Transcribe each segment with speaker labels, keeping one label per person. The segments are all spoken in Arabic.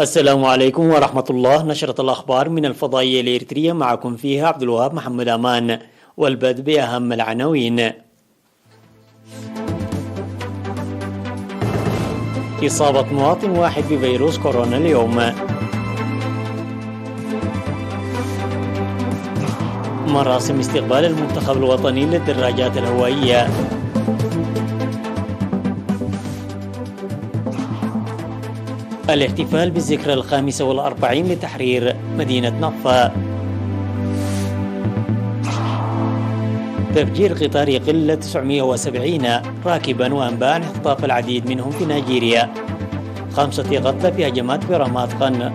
Speaker 1: السلام عليكم ورحمة الله. نشرة الأخبار من الفضائية الإريترية، معكم فيها عبد الوهاب محمد أمان، والبدء بأهم العناوين. إصابة مواطن واحد بفيروس كورونا اليوم. مراسم استقبال المنتخب الوطني للدراجات الهوائية. الاحتفال بالذكرى 45 لتحرير مدينة نقفة. تفجير قطار يقل 970 راكبا، وأنباء عن اختطاف العديد منهم في نيجيريا. 5 قتلى في هجمات برامات قن.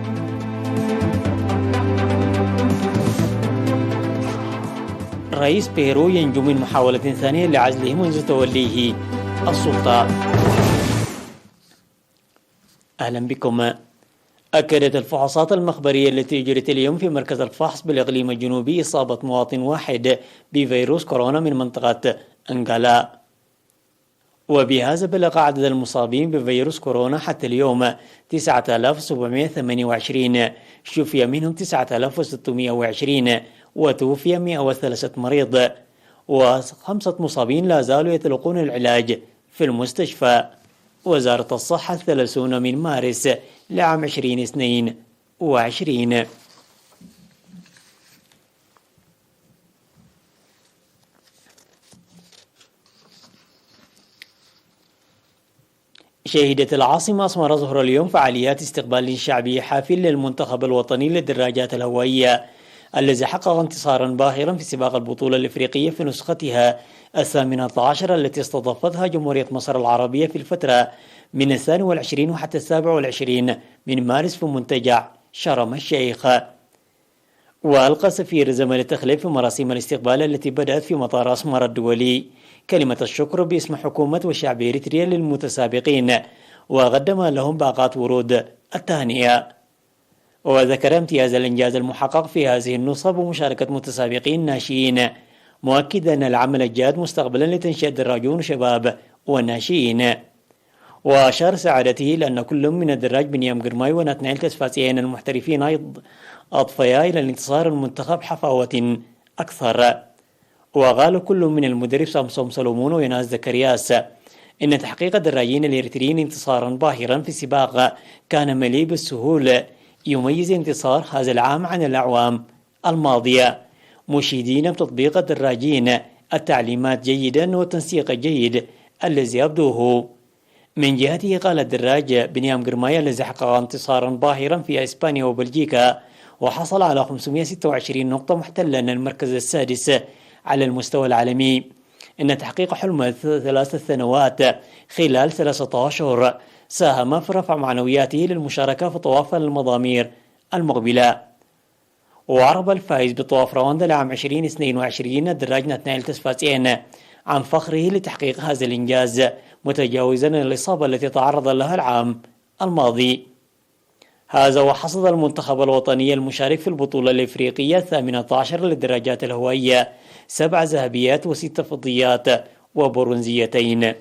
Speaker 1: رئيس بيرو ينجو من محاولة ثانية لعزله منذ توليه السلطة. أهلا بكم. أكدت الفحوصات المخبرية التي أجرت اليوم في مركز الفحص بالإقليم الجنوبي إصابة مواطن واحد بفيروس كورونا من منطقة أنغالا، وبهذا بلغ عدد المصابين بفيروس كورونا حتى اليوم 9728، شفي منهم 9620، وتوفي 103 مريض، و5 مصابين لا زالوا يتلقون العلاج في المستشفى. وزارة الصحة 30 من مارس لعام 2022. شهدت العاصمة أسمر ظهر اليوم فعاليات استقبال شعبي حافل للمنتخب الوطني للدراجات الهوائية، الذي حقق انتصارا باهرا في سباق البطولة الإفريقية في نسختها 18 التي استضافتها جمهورية مصر العربية في الفترة من 22 وحتى 27 من مارس في منتجع شرم الشيخ. وألقى سفير زمن التخليف في مراسم الاستقبال التي بدأت في مطار أسمر الدولي كلمة الشكر باسم حكومة وشعب إريتريا للمتسابقين، وقدم لهم باقات ورود التهنئة. وذكر امتياز الإنجاز المحقق في هذه النصب ومشاركة متسابقين ناشئين، مؤكدا أن العمل الجاد مستقبلا لتنشئة دراجون شباب وناشئين. وأشار سعادته لأن كل من الدراج بنيام قرماي وناتنائيل تسفاسيين المحترفين أضفيا إلى الانتصار المنتخب حفاوة أكثر. وقال كل من المدرب سامسون سلومون ويناس زكرياس إن تحقيق الدراجين الإريتريين انتصارا باهرا في سباق كان مليء بالسهولة يميز انتصار هذا العام عن الأعوام الماضية، مشيدين بتطبيق الدراجين التعليمات جيدا والتنسيق الجيد الذي يبدوه. من جهته قال الدراج بنيام قرماي الذي حقق انتصارا باهرا في إسبانيا وبلجيكا وحصل على 526 نقطة محتلا المركز السادس على المستوى العالمي، إن تحقيق حلم 3 سنوات خلال 3 أشهر ساهم في رفع معنوياته للمشاركة في طواف المضامير المقبلة. وعرب الفائز بطواف رواندا لعام 2022 الدراج ناتنائيل تسفاسيين عن فخره لتحقيق هذا الإنجاز، متجاوزا الإصابة التي تعرض لها العام الماضي. هذا وحصد المنتخب الوطني المشارك في البطولة الإفريقية 18 للدراجات الهوائية 7 ذهبيات و6 فضيات وبرونزيتين.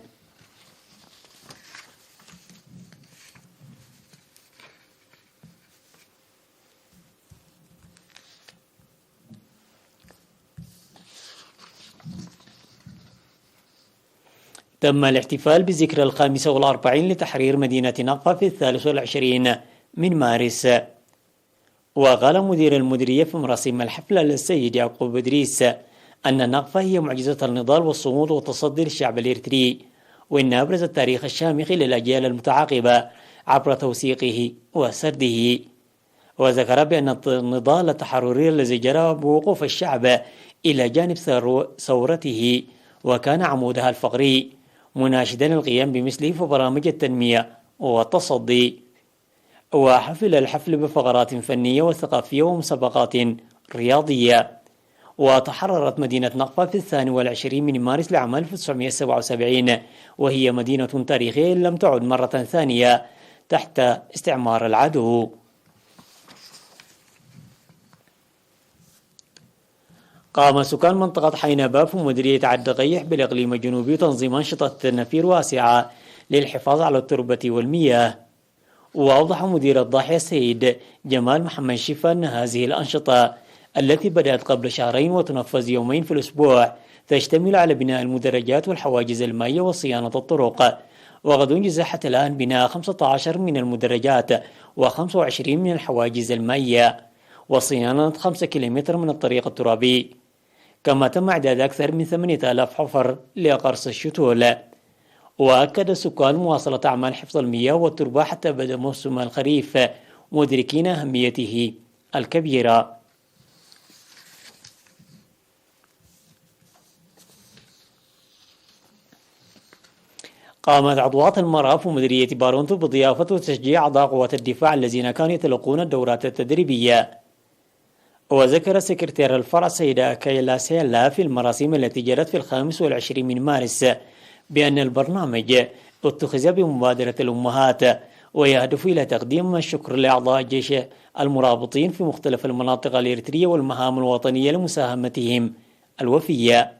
Speaker 1: تم الاحتفال بذكرى 45 لتحرير مدينة نقفة في 23 من مارس. وقال مدير المديرية في مراسم الحفل السيد يعقوب بدريس أن نقفة هي معجزة النضال والصمود والتصدي للشعب الإريتري، وإن أبرز التاريخ الشامخ للأجيال المتعاقبة عبر توثيقه وسرده. وذكر بأن النضال التحرري الذي جرى بوقوف الشعب إلى جانب ثورته وكان عمودها الفقري، مناشدا القيام بمثله في برامج التنمية والتصدي. وحفل الحفل بفقرات فنية وثقافية ومسابقات رياضية. وتحررت مدينة نقفة في 22 من مارس لعام 1977، وهي مدينة تاريخية لم تعد مرة ثانية تحت استعمار العدو. قام سكان منطقة حينباب في مديرية عد قيح بالإقليم الجنوبي تنظيم أنشطة نفير واسعة للحفاظ على التربة والمياه. وأوضح مدير الضاحية السيد جمال محمد شفا أن هذه الأنشطة التي بدأت قبل شهرين وتنفذ يومين في الأسبوع تشتمل على بناء المدرجات والحواجز المائية وصيانة الطرق، وقد أنجز حتى الآن بناء 15 من المدرجات و25 من الحواجز المائية وصيانة 5 كيلومتر من الطريق الترابي، كما تم إعداد أكثر من 8000 حفر لقرص الشتول. وأكد السكان مواصلة أعمال حفظ المياه والتربة حتى بدء موسم الخريف، مدركين أهميته الكبيرة. قامت عضوات المرأة في مديرية بارونتو بضيافة وتشجيع أعضاء قوات الدفاع الذين كانوا يتلقون الدورات التدريبية. وذكر سكرتير الفرع السيدة كايلا سيلا في المراسم التي جرت في 25 من مارس بأن البرنامج اتخذ بمبادرة الأمهات ويهدف إلى تقديم الشكر لأعضاء الجيش المرابطين في مختلف المناطق الإريترية والمهام الوطنية لمساهمتهم الوفية.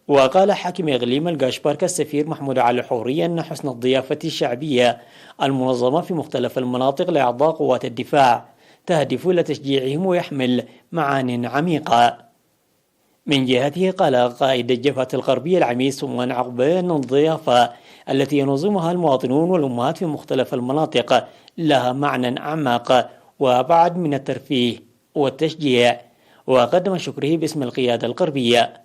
Speaker 1: وقال حاكم إقليم القاشباركا السفير محمود علي الحوري أن حسن الضيافة الشعبية المنظمة في مختلف المناطق لأعضاء قوات الدفاع تهدف إلى تشجيعهم ويحمل معان عميقة. من جهته قال قائد الجبهة الغربية العميد سمان عقبة أن الضيافة التي ينظمها المواطنون والأمهات في مختلف المناطق لها معنى أعمق وأبعد من الترفيه والتشجيع، وقدم شكره باسم القيادة الغربية.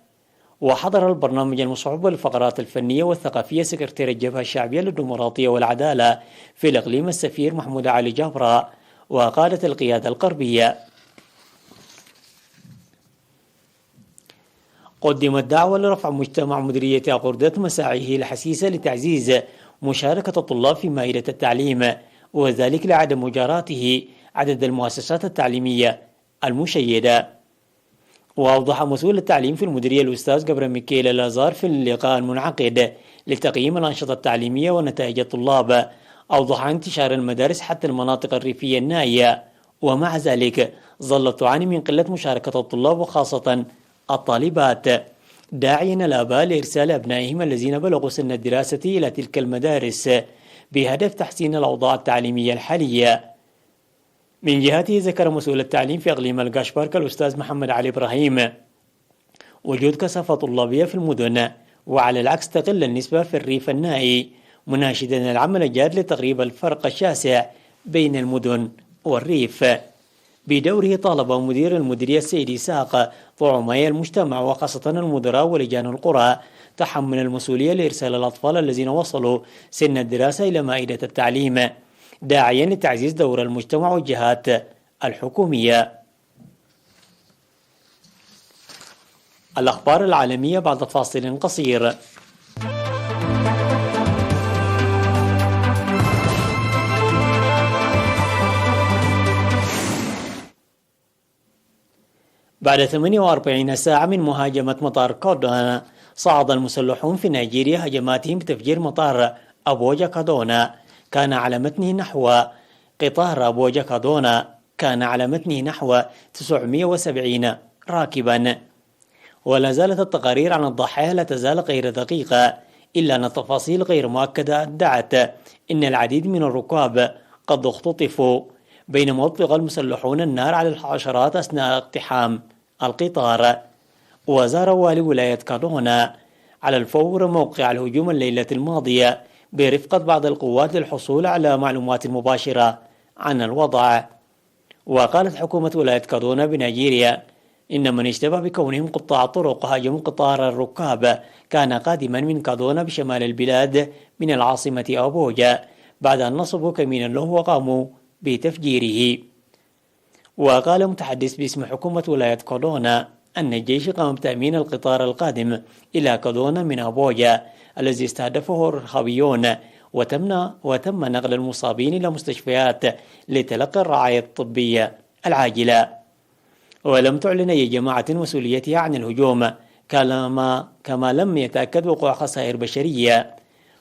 Speaker 1: وحضر البرنامج المصحوب بالفقرات الفنية والثقافية سكرتير الجبهة الشعبية للديمقراطية والعدالة في الإقليم السفير محمود علي جابرة وقادة القيادة الغربية. قدمت دعوة لرفع مجتمع مديرية أقردة مساعيه الحسيسة لتعزيز مشاركة الطلاب في مائدة التعليم، وذلك لعدم مجاراته عدد المؤسسات التعليمية المشيدة. وأوضح مسؤول التعليم في المديرية الأستاذ جبران ميكيل لازار في اللقاء المنعقد لتقييم الأنشطة التعليمية ونتائج الطلاب، أوضح انتشار المدارس حتى المناطق الريفية النائية، ومع ذلك ظلت تعاني من قلة مشاركة الطلاب وخاصة الطالبات، داعيا الآباء لإرسال أبنائهم الذين بلغوا سن الدراسة إلى تلك المدارس بهدف تحسين الأوضاع التعليمية الحالية. من جهته ذكر مسؤول التعليم في إقليم القاشباركا الأستاذ محمد علي إبراهيم وجود كثافة طلابية في المدن، وعلى العكس تقل النسبة في الريف النائي، مناشدا العمل الجاد لتقريب الفرق الشاسع بين المدن والريف. بدوره طالب مدير المديرية السيد إسحاق طعمي المجتمع وخاصة المدراء ولجان القرى تحمل المسؤولية لإرسال الأطفال الذين وصلوا سن الدراسة إلى مائدة التعليم، داعيا لتعزيز دور المجتمع والجهات الحكومية. الأخبار العالمية بعد فاصل قصير. بعد 48 ساعة من مهاجمة مطار كادونا، صعد المسلحون في نيجيريا هجماتهم بتفجير مطار أبوجا كادونا كان على متنه نحو قطار أبوجا كادونا كان على متنه نحو 970 راكبا. ولا زالت التقارير عن الضحايا لا تزال غير دقيقة، إلا أن التفاصيل غير مؤكدة أدعت إن العديد من الركاب قد اختطفوا، بينما أطلق المسلحون النار على الحشرات أثناء اقتحام القطار. وزار والي ولاية كادونا على الفور موقع الهجوم الليلة الماضية برفقة بعض القوات للحصول على معلومات مباشرة عن الوضع. وقالت حكومة ولاية كادونا بنيجيريا إن من اشتبه بكونهم قطاع طرق هاجموا قطار الركاب كان قادما من كادونا بشمال البلاد من العاصمة أبوجا، بعد أن نصبوا كمينا له وقاموا بتفجيره. وقال متحدث باسم حكومة ولاية كادونا أن الجيش قام بتأمين القطار القادم إلى كادونا من أبوجا الذي استهدفه الإرهابيون، وتم نقل المصابين إلى مستشفيات لتلقي الرعاية الطبية العاجلة. ولم تعلن أي جماعة مسؤوليتها عن الهجوم، كما لم يتأكد وقوع خسائر بشرية.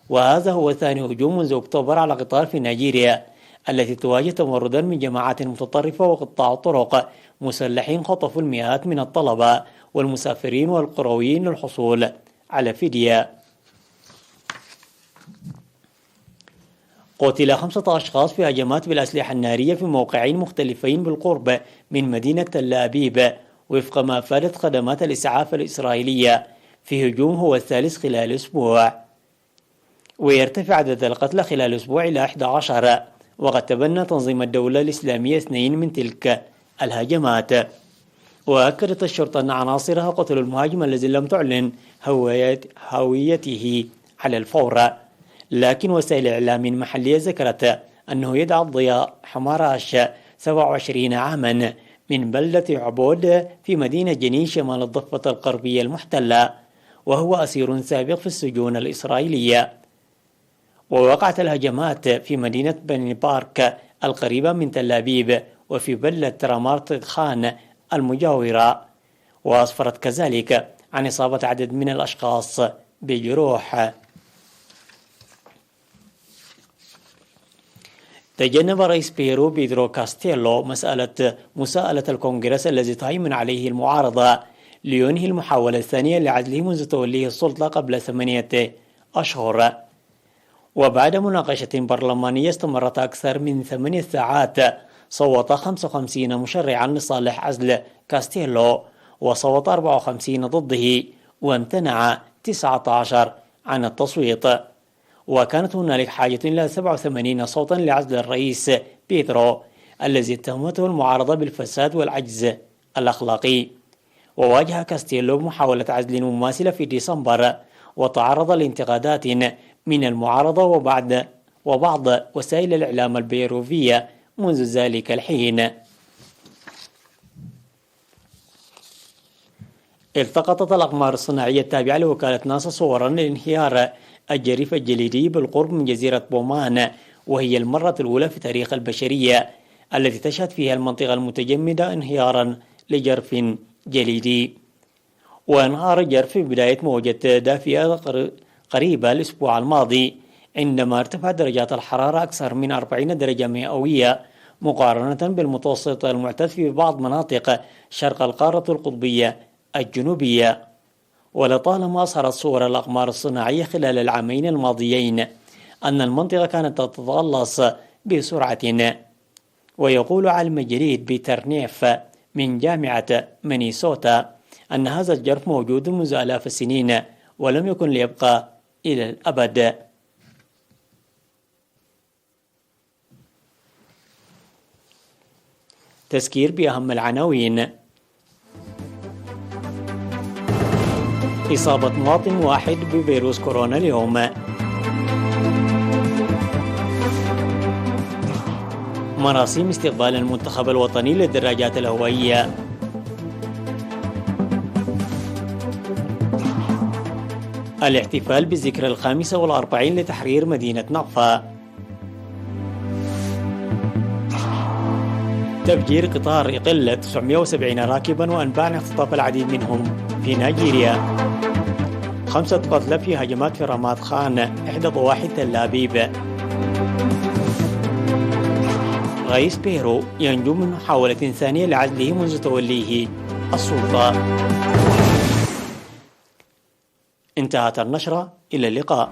Speaker 1: وهذا هو ثاني هجوم منذ أكتوبر على قطار في نيجيريا التي تواجه تمردا من جماعات متطرفة وقطاع طرق مسلحين خطفوا المئات من الطلبة والمسافرين والقرويين للحصول على فدية. قتل 5 أشخاص في هجمات بالأسلحة النارية في موقعين مختلفين بالقرب من مدينة تل أبيب، وفق ما أفادت خدمات الإسعاف الإسرائيلية، في هجوم هو الثالث خلال أسبوع. ويرتفع عدد القتلى خلال أسبوع إلى 11، وقد تبنى تنظيم الدولة الإسلامية 2 من تلك الهجمات. وأكدت الشرطة أن عناصرها قتلوا المهاجم الذي لم تعلن هويته على الفور، لكن وسائل إعلام محلية ذكرت أنه يدعى الضياء حماراش 27 عاما من بلدة عبود في مدينة جنين شمال الضفة الغربية المحتلة، وهو أسير سابق في السجون الإسرائيلية. ووقعت الهجمات في مدينة بني بارك القريبة من تل أبيب، وفي بلدة رامات خان المجاورة، وأسفرت كذلك عن إصابة عدد من الأشخاص بجروح. تجنب رئيس بيرو بيدرو كاستيلو مساءلة الكونغرس الذي تهيمن عليه المعارضة لينهي المحاولة الثانية لعزله منذ توليه السلطة قبل 8 أشهر. وبعد مناقشة برلمانية استمرت أكثر من 8 ساعات، صوت 55 مشرعا لصالح عزل كاستيلو، وصوت 54 ضده، وامتنع 19 عن التصويت. وكانت هنالك حاجة إلى 87 صوتا لعزل الرئيس بيدرو الذي اتهمته المعارضة بالفساد والعجز الأخلاقي. وواجه كاستيلو محاولة عزل مماثلة في ديسمبر، وتعرض لانتقادات من المعارضة وبعض وسائل الإعلام البيروفية منذ ذلك الحين. التقطت الأقمار الصناعية التابعة لوكالة ناسا صورا لانهيار الجريف الجليدي بالقرب من جزيرة بومان، وهي المرة الأولى في تاريخ البشرية التي تشهد فيها المنطقة المتجمدة انهيارا لجرف جليدي. وانهار الجرف في بداية موجة دافئة قريبة الأسبوع الماضي، عندما ارتفعت درجات الحرارة أكثر من 40 درجة مئوية مقارنة بالمتوسط المعتاد في بعض مناطق شرق القارة القطبية الجنوبية. ولطالما أظهرت صور الأقمار الصناعية خلال العامين الماضيين أن المنطقة كانت تتغلص بسرعة. ويقول عالم جديد بيتر نيف من جامعة مينيسوتا أن هذا الجرف موجود منذ آلاف السنين ولم يكن ليبقى إلى الأبد. تذكير بأهم العناوين: إصابة مواطن واحد بفيروس كورونا اليوم. مراسيم استقبال المنتخب الوطني للدراجات الهوائية. الاحتفال بالذكرى 45 لتحرير مدينة نقفة. تفجير قطار يقل 970 راكبا وأنباع اختطاف العديد منهم في نيجيريا. 5 قتلى في هجمات في رامات خان إحدى ضواحي تل أبيب. رئيس بيرو ينجو من محاولة ثانية لعزله منذ توليه السلطة. انتهت النشرة، إلى اللقاء.